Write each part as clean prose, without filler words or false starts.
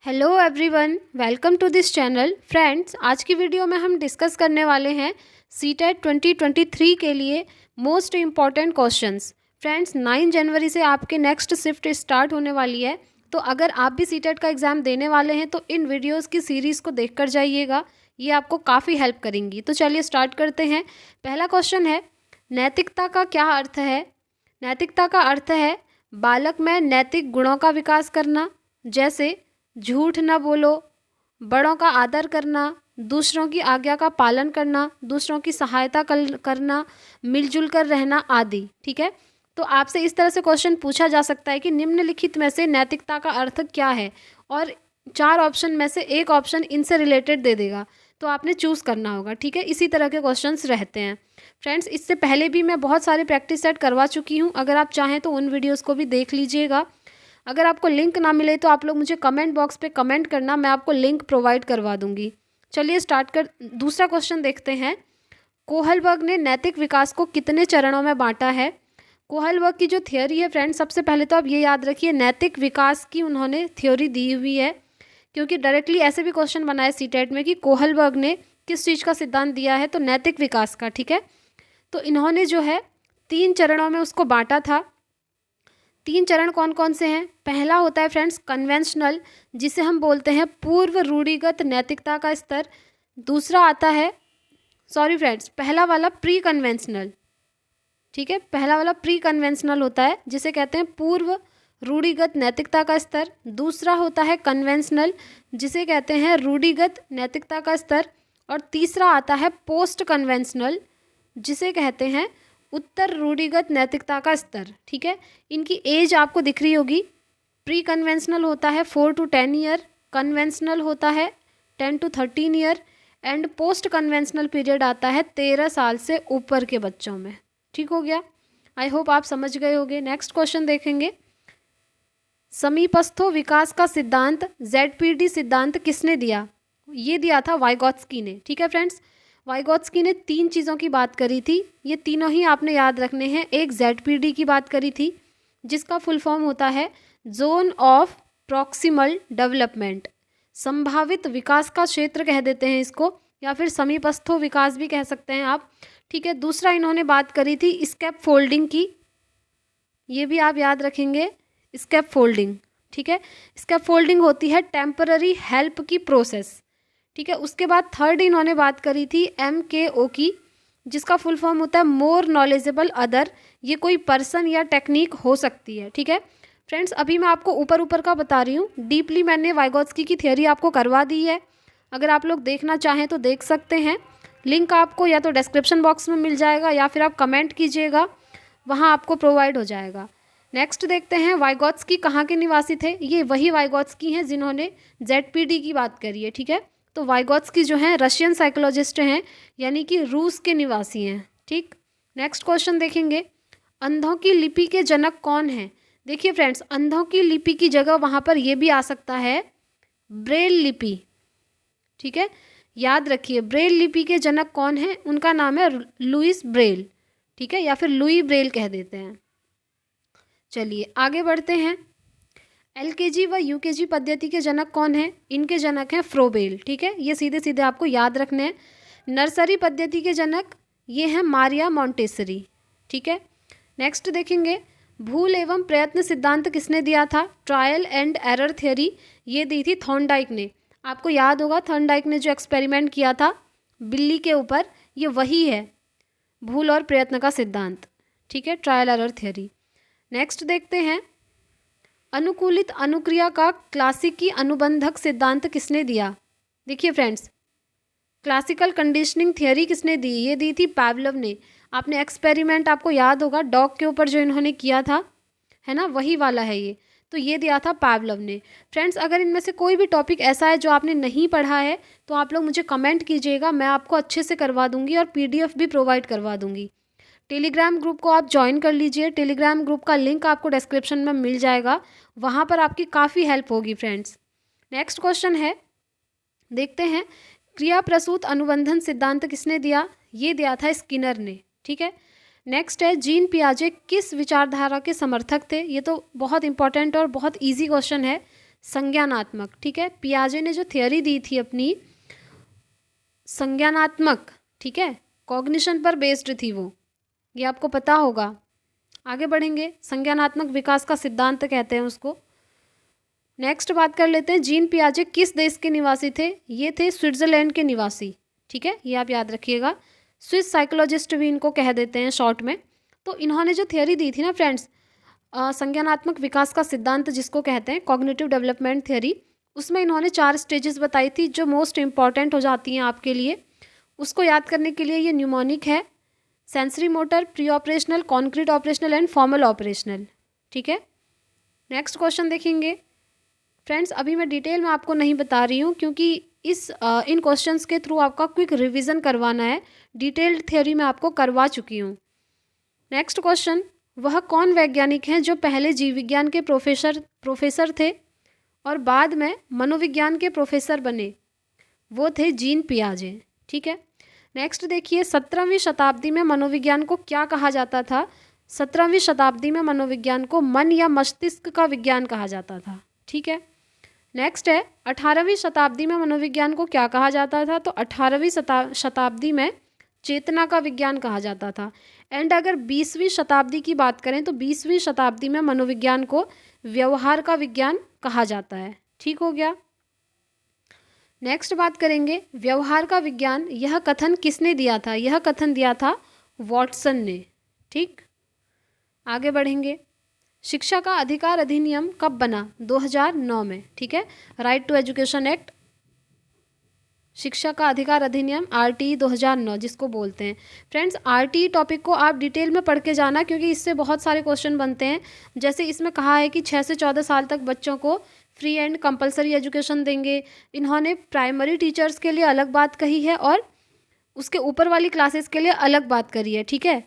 Hello everyone, welcome to this channel. Friends, आज की video में हम डिस्कस करने वाले हैं सीटेट 2023 के लिए मोस्ट इम्पॉर्टेंट क्वेश्चंस। फ्रेंड्स, 9 जनवरी से आपके नेक्स्ट शिफ्ट स्टार्ट होने वाली है, तो अगर आप भी सीटेट का एग्ज़ाम देने वाले हैं तो इन वीडियोस की सीरीज़ को देखकर जाइएगा, ये आपको काफ़ी हेल्प करेंगी। तो चलिए स्टार्ट करते हैं। पहला क्वेश्चन है, नैतिकता का क्या अर्थ है? नैतिकता का अर्थ है बालक में नैतिक गुणों का विकास करना, जैसे झूठ न बोलो, बड़ों का आदर करना, दूसरों की आज्ञा का पालन करना, दूसरों की सहायता करना, मिलजुल कर रहना आदि। ठीक है, तो आपसे इस तरह से क्वेश्चन पूछा जा सकता है कि निम्नलिखित में से नैतिकता का अर्थ क्या है, और 4 ऑप्शन में से एक ऑप्शन इनसे रिलेटेड दे देगा, तो आपने चूज़ करना होगा। ठीक है, इसी तरह के क्वेश्चंस रहते हैं। फ्रेंड्स, इससे पहले भी मैं बहुत सारे प्रैक्टिस सेट करवा चुकी हूँ, अगर आप चाहें तो उन वीडियोज़ को भी देख लीजिएगा। अगर आपको लिंक ना मिले तो आप लोग मुझे कमेंट बॉक्स पे कमेंट करना, मैं आपको लिंक प्रोवाइड करवा दूंगी। चलिए दूसरा क्वेश्चन देखते हैं। कोहलबर्ग ने नैतिक विकास को कितने चरणों में बांटा है? कोहलबर्ग की जो थियोरी है फ्रेंड्स, सबसे पहले तो आप ये याद रखिए, नैतिक विकास की उन्होंने थ्योरी दी हुई है, क्योंकि डायरेक्टली ऐसे भी क्वेश्चन बनाए सीटेट में कि कोहलबर्ग ने किस चीज़ का सिद्धांत दिया है, तो नैतिक विकास का। ठीक है, तो इन्होंने जो है 3 चरणों में उसको बांटा था। 3 चरण कौन कौन से हैं? पहला होता है फ्रेंड्स कन्वेंशनल, जिसे हम बोलते हैं पूर्व रूढ़िगत नैतिकता का स्तर। दूसरा आता है, सॉरी फ्रेंड्स, पहला वाला प्री कन्वेंशनल। ठीक है, पहला वाला प्री कन्वेंशनल होता है, जिसे कहते हैं पूर्व रूढ़िगत नैतिकता का स्तर। दूसरा होता है कन्वेंशनल, जिसे कहते हैं रूढ़िगत नैतिकता का स्तर। और तीसरा आता है पोस्ट कन्वेंशनल, जिसे कहते हैं उत्तर रूढ़िगत नैतिकता का स्तर। ठीक है, इनकी एज आपको दिख रही होगी। प्री कन्वेंशनल होता है 4 to 10 ईयर, कन्वेंशनल होता है 10 to 13 year, and post conventional period आता है 13 साल से ऊपर के बच्चों में। ठीक हो गया, आई होप आप समझ गए होंगे। नेक्स्ट क्वेश्चन देखेंगे। समीपस्थो विकास का सिद्धांत ZPD सिद्धांत किसने दिया? ये दिया था वाइगोत्स्की ने। ठीक है फ्रेंड्स, वाइगोत्स्की ने 3 चीज़ों की बात करी थी, ये तीनों ही आपने याद रखने हैं। एक ZPD की बात करी थी, जिसका फुल फॉर्म होता है जोन ऑफ प्रॉक्सिमल डेवलपमेंट, संभावित विकास का क्षेत्र कह देते हैं इसको, या फिर समीपस्थो विकास भी कह सकते हैं आप। ठीक है, दूसरा इन्होंने बात करी थी स्कैप फोल्डिंग की, ये भी आप याद रखेंगे, स्कैप फोल्डिंग। ठीक है, स्कैप फोल्डिंग होती है टेम्पररी हेल्प की प्रोसेस। ठीक है, उसके बाद थर्ड इन्होंने बात करी थी MKO की, जिसका फुल फॉर्म होता है मोर नॉलेजेबल अदर, ये कोई पर्सन या टेक्निक हो सकती है। ठीक है फ्रेंड्स, अभी मैं आपको ऊपर ऊपर का बता रही हूँ, डीपली मैंने वाइगोत्स्की की थियोरी आपको करवा दी है। अगर आप लोग देखना चाहें तो देख सकते हैं, लिंक आपको या तो डिस्क्रिप्शन बॉक्स में मिल जाएगा, या फिर आप कमेंट कीजिएगा, वहाँ आपको प्रोवाइड हो जाएगा। नेक्स्ट देखते हैं, वाइगोत्स्की कहाँ के निवासी थे? ये वही वाइगोत्स्की हैं जिन्होंने ZPD की बात करी है। ठीक है, तो वाइगोत्स्की जो हैं रशियन साइकोलॉजिस्ट हैं, यानी कि रूस के निवासी हैं। ठीक, नेक्स्ट क्वेश्चन देखेंगे। अंधों की लिपि के जनक कौन हैं? देखिए फ्रेंड्स, अंधों की लिपि की जगह वहाँ पर ये भी आ सकता है ब्रेल लिपि। ठीक है, याद रखिए, ब्रेल लिपि के जनक कौन है? उनका नाम है लुइस ब्रेल। ठीक है, या फिर लुई ब्रेल कह देते हैं। चलिए आगे बढ़ते हैं। LKG व UKG पद्धति के जनक कौन हैं? इनके जनक हैं फ्रोबेल। ठीक है, ये सीधे सीधे आपको याद रखने हैं। नर्सरी पद्धति के जनक ये हैं मारिया मॉन्टेसरी। ठीक है, नेक्स्ट देखेंगे। भूल एवं प्रयत्न सिद्धांत किसने दिया था? ट्रायल एंड एरर थ्योरी ये दी थी थॉर्नडाइक ने। आपको याद होगा, थॉर्नडाइक ने जो एक्सपेरिमेंट किया था बिल्ली के ऊपर, ये वही है भूल और प्रयत्न का सिद्धांत। ठीक है, ट्रायल एरर थ्योरी। नेक्स्ट देखते हैं, अनुकूलित अनुक्रिया का क्लासिकी अनुबंधक सिद्धांत किसने दिया? देखिए फ्रेंड्स, क्लासिकल कंडीशनिंग थियोरी किसने दी? ये दी थी पावलोव ने। आपने एक्सपेरिमेंट आपको याद होगा डॉग के ऊपर जो इन्होंने किया था, है ना, वही वाला है ये, तो ये दिया था पावलोव ने। फ्रेंड्स, अगर इनमें से कोई भी टॉपिक ऐसा है जो आपने नहीं पढ़ा है तो आप लोग मुझे कमेंट कीजिएगा, मैं आपको अच्छे से करवा दूंगी और PDF भी प्रोवाइड करवा दूंगी। टेलीग्राम ग्रुप को आप ज्वाइन कर लीजिए, टेलीग्राम ग्रुप का लिंक आपको डिस्क्रिप्शन में मिल जाएगा, वहाँ पर आपकी काफ़ी हेल्प होगी फ्रेंड्स। नेक्स्ट क्वेश्चन है, देखते हैं, क्रिया प्रसूत अनुबंधन सिद्धांत किसने दिया? ये दिया था स्किनर ने। ठीक है, नेक्स्ट है, जीन पियाजे किस विचारधारा के समर्थक थे? ये तो बहुत इंपॉर्टेंट और बहुत ईजी क्वेश्चन है। संज्ञानात्मक, ठीक है। पियाजे ने जो थियोरी दी थी अपनी संज्ञानात्मक, ठीक है, कॉग्निशन पर बेस्ड थी वो, ये आपको पता होगा। आगे बढ़ेंगे, संज्ञानात्मक विकास का सिद्धांत कहते हैं उसको। नेक्स्ट बात कर लेते हैं, जीन पियाजे किस देश के निवासी थे? ये थे स्विट्जरलैंड के निवासी, ठीक है, ये आप याद रखिएगा। स्विस साइकोलॉजिस्ट भी इनको कह देते हैं शॉर्ट में। तो इन्होंने जो थियोरी दी थी ना फ्रेंड्स, संज्ञानात्मक विकास का सिद्धांत जिसको कहते हैं, कॉग्निटिव डेवलपमेंट थियोरी, उसमें इन्होंने 4 स्टेजेस बताई थी जो मोस्ट इंपॉर्टेंट हो जाती हैं आपके लिए। उसको याद करने के लिए ये न्यूमोनिक है, sensory motor, pre operational, concrete operational and formal operational, ठीक है। नेक्स्ट क्वेश्चन देखेंगे फ्रेंड्स। अभी मैं डिटेल में आपको नहीं बता रही हूँ क्योंकि इन क्वेश्चंस के थ्रू आपका क्विक रिवीजन करवाना है। डिटेल्ड थ्योरी मैं आपको करवा चुकी हूँ। नेक्स्ट क्वेश्चन, वह कौन वैज्ञानिक हैं जो पहले जीव विज्ञान के प्रोफेसर थे और बाद में मनोविज्ञान के प्रोफेसर बने? वो थे जीन पियाजे, ठीक है। नेक्स्ट देखिए, 17वीं शताब्दी में मनोविज्ञान को क्या कहा जाता था? 17वीं शताब्दी में मनोविज्ञान को मन या मस्तिष्क का विज्ञान कहा जाता था, ठीक है। नेक्स्ट है, 18वीं शताब्दी में मनोविज्ञान को क्या कहा जाता था? तो 18वीं शताब्दी में चेतना का विज्ञान कहा जाता था। एंड अगर 20वीं शताब्दी की बात करें तो 20वीं शताब्दी में मनोविज्ञान को व्यवहार का विज्ञान कहा जाता है, ठीक हो गया। नेक्स्ट बात करेंगे, व्यवहार का विज्ञान, यह कथन किसने दिया था? यह कथन दिया था वॉटसन ने, ठीक। आगे बढ़ेंगे, शिक्षा का अधिकार अधिनियम कब बना? 2009 में, ठीक है। राइट टू एजुकेशन एक्ट, शिक्षा का अधिकार अधिनियम RTE 2009 जिसको बोलते हैं। फ्रेंड्स, RTE टॉपिक को आप डिटेल में पढ़ के जाना क्योंकि इससे बहुत सारे क्वेश्चन बनते हैं। जैसे इसमें कहा है कि 6 से 14 साल तक बच्चों को फ्री एंड कंपलसरी एजुकेशन देंगे। इन्होंने प्राइमरी टीचर्स के लिए अलग बात कही है और उसके ऊपर वाली क्लासेस के लिए अलग बात करी है, ठीक है।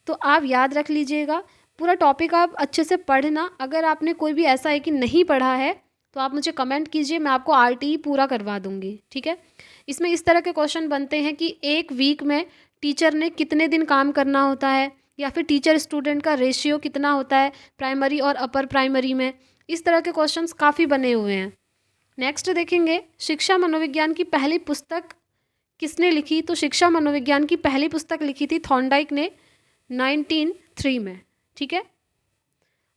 तो आप याद रख लीजिएगा, पूरा टॉपिक आप अच्छे से पढ़ना। अगर आपने कोई भी ऐसा है कि नहीं पढ़ा है तो आप मुझे कमेंट कीजिए, मैं आपको RTE पूरा करवा दूंगी, ठीक है। इसमें इस तरह के क्वेश्चन बनते हैं कि एक वीक में टीचर ने कितने दिन काम करना होता है, या फिर टीचर स्टूडेंट का रेशियो कितना होता है प्राइमरी और अपर प्राइमरी में। इस तरह के क्वेश्चंस काफ़ी बने हुए हैं। नेक्स्ट देखेंगे, शिक्षा मनोविज्ञान की पहली पुस्तक किसने लिखी? तो शिक्षा मनोविज्ञान की पहली पुस्तक लिखी थी थॉर्नडाइक ने 1903 में, ठीक है।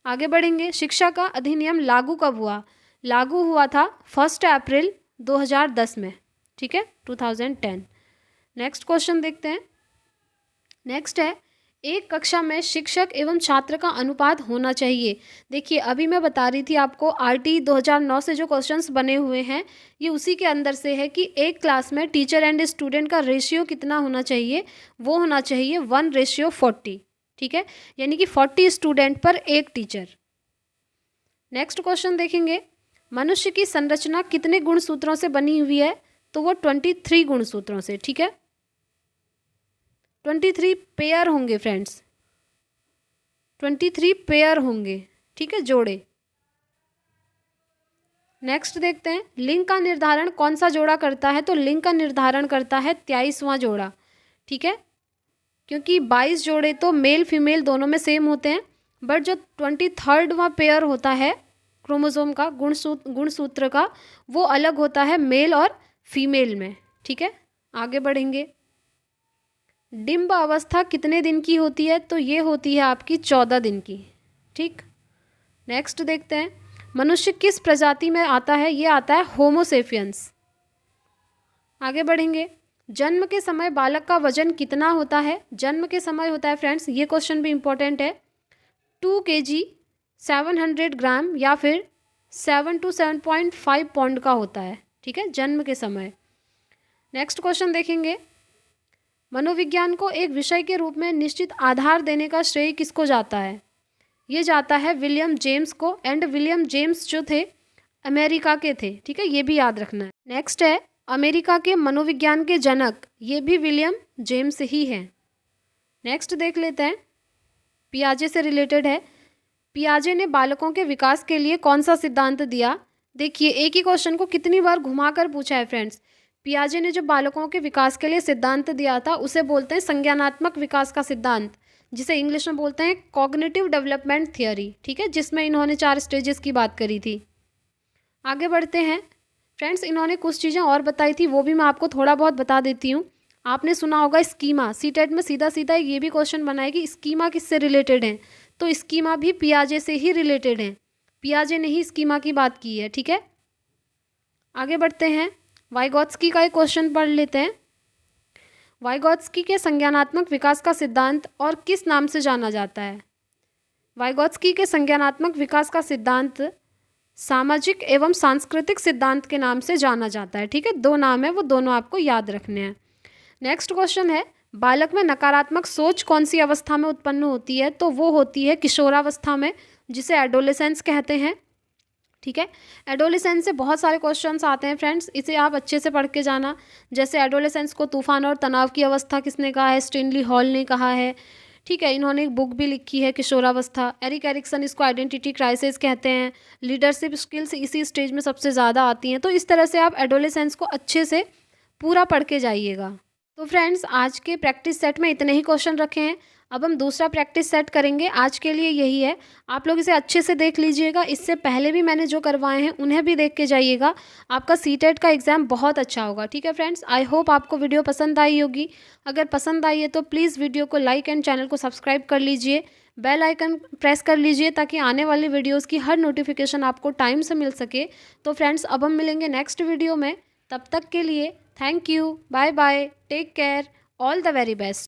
आगे बढ़ेंगे, शिक्षा का अधिनियम लागू कब हुआ? लागू हुआ था 1 अप्रैल 2010 में, ठीक है, 2010। नेक्स्ट क्वेश्चन देखते हैं। नेक्स्ट है, एक कक्षा में शिक्षक एवं छात्र का अनुपात होना चाहिए। देखिए, अभी मैं बता रही थी आपको RTE 2009 से जो क्वेश्चंस बने हुए हैं ये उसी के अंदर से है कि एक क्लास में टीचर एंड स्टूडेंट का रेशियो कितना होना चाहिए? वो होना चाहिए 1:40, ठीक है, यानी कि 40 स्टूडेंट पर एक टीचर। नेक्स्ट क्वेश्चन देखेंगे, मनुष्य की संरचना कितने गुणसूत्रों से बनी हुई है? तो वो 23 गुणसूत्रों से, ठीक है। 23 पेयर होंगे फ्रेंड्स, 23 पेयर होंगे, ठीक है, जोड़े। नेक्स्ट देखते हैं, लिंग का निर्धारण कौन सा जोड़ा करता है? तो लिंग का निर्धारण करता है 23वां जोड़ा, ठीक है, क्योंकि 22 जोड़े तो मेल फीमेल दोनों में सेम होते हैं, बट जो 23वां पेयर होता है क्रोमोसोम का, गुणसूत्र का, वो अलग होता है मेल और फीमेल में, ठीक है। आगे बढ़ेंगे, डिम्ब अवस्था कितने दिन की होती है? तो ये होती है आपकी 14 दिन की, ठीक। नेक्स्ट देखते हैं, मनुष्य किस प्रजाति में आता है? ये आता है होमोसेपियंस। आगे बढ़ेंगे, जन्म के समय बालक का वजन कितना होता है? जन्म के समय होता है फ्रेंड्स, ये क्वेश्चन भी इंपॉर्टेंट है, 2 kg 700 ग्राम या फिर 7 to 7.5 पाउंड का होता है, ठीक है, जन्म के समय। नेक्स्ट क्वेश्चन देखेंगे, मनोविज्ञान को एक विषय के रूप में निश्चित आधार देने का श्रेय किसको जाता है? ये जाता है विलियम जेम्स को। एंड विलियम जेम्स जो थे अमेरिका के थे, ठीक है, ये भी याद रखना है। नेक्स्ट है, अमेरिका के मनोविज्ञान के जनक, ये भी विलियम जेम्स ही हैं। नेक्स्ट देख लेते हैं, पियाजे से रिलेटेड है। पियाजे ने बालकों के विकास के लिए कौन सा सिद्धांत दिया? देखिए, एक ही क्वेश्चन को कितनी बार घुमाकर पूछा है फ्रेंड्स। पियाजे ने जो बालकों के विकास के लिए सिद्धांत दिया था उसे बोलते हैं संज्ञानात्मक विकास का सिद्धांत, जिसे इंग्लिश में बोलते हैं कॉग्निटिव डेवलपमेंट थियोरी, ठीक है, जिसमें इन्होंने 4 स्टेजेस की बात करी थी। आगे बढ़ते हैं फ्रेंड्स। इन्होंने कुछ चीज़ें और बताई थी, वो भी मैं आपको थोड़ा बहुत बता देती हूँ। आपने सुना होगा स्कीमा, सीटेट में सीधा सीधा ये भी क्वेश्चन बना है कि स्कीमा किससे रिलेटेड है, तो स्कीमा भी पियाजे से ही रिलेटेड है। पियाजे ने ही स्कीमा की बात की है, ठीक है। आगे बढ़ते हैं, वाइगॉत्स्की का एक क्वेश्चन पढ़ लेते हैं। वाइगॉत्स्की के संज्ञानात्मक विकास का सिद्धांत और किस नाम से जाना जाता है? वाइगॉत्स्की के संज्ञानात्मक विकास का सिद्धांत सामाजिक एवं सांस्कृतिक सिद्धांत के नाम से जाना जाता है, ठीक है। दो नाम है, वो दोनों आपको याद रखने हैं। नेक्स्ट क्वेश्चन है, बालक में नकारात्मक सोच कौन सी अवस्था में उत्पन्न होती है? तो वो होती है किशोरावस्था में, जिसे एडोलेसेंस कहते हैं, ठीक है। एडोलेसेंस से बहुत सारे क्वेश्चंस आते हैं फ्रेंड्स, इसे आप अच्छे से पढ़ के जाना। जैसे एडोलेसेंस को तूफान और तनाव की अवस्था किसने कहा है? स्टिनली हॉल ने कहा है, ठीक है। इन्होंने एक बुक भी लिखी है किशोरावस्था। एरिक एरिक्सन इसको आइडेंटिटी क्राइसिस कहते हैं। लीडरशिप स्किल्स इसी स्टेज में सबसे ज़्यादा आती हैं। तो इस तरह से आप एडोलेसेंस को अच्छे से पूरा पढ़ के जाइएगा। तो फ्रेंड्स, आज के प्रैक्टिस सेट में इतने ही क्वेश्चन रखे हैं। अब हम दूसरा प्रैक्टिस सेट करेंगे। आज के लिए यही है, आप लोग इसे अच्छे से देख लीजिएगा। इससे पहले भी मैंने जो करवाए हैं उन्हें भी देख के जाइएगा। आपका सीटेट का एग्ज़ाम बहुत अच्छा होगा, ठीक है फ्रेंड्स। आई होप आपको वीडियो पसंद आई होगी। अगर पसंद आई है तो प्लीज़ वीडियो को लाइक एंड चैनल को सब्सक्राइब कर लीजिए। बेल आइकन प्रेस कर लीजिए ताकि आने वाली वीडियोज़ की हर नोटिफिकेशन आपको टाइम से मिल सके। तो फ्रेंड्स, अब हम मिलेंगे नेक्स्ट वीडियो में। तब तक के लिए thank you, bye bye, take care, all the very best.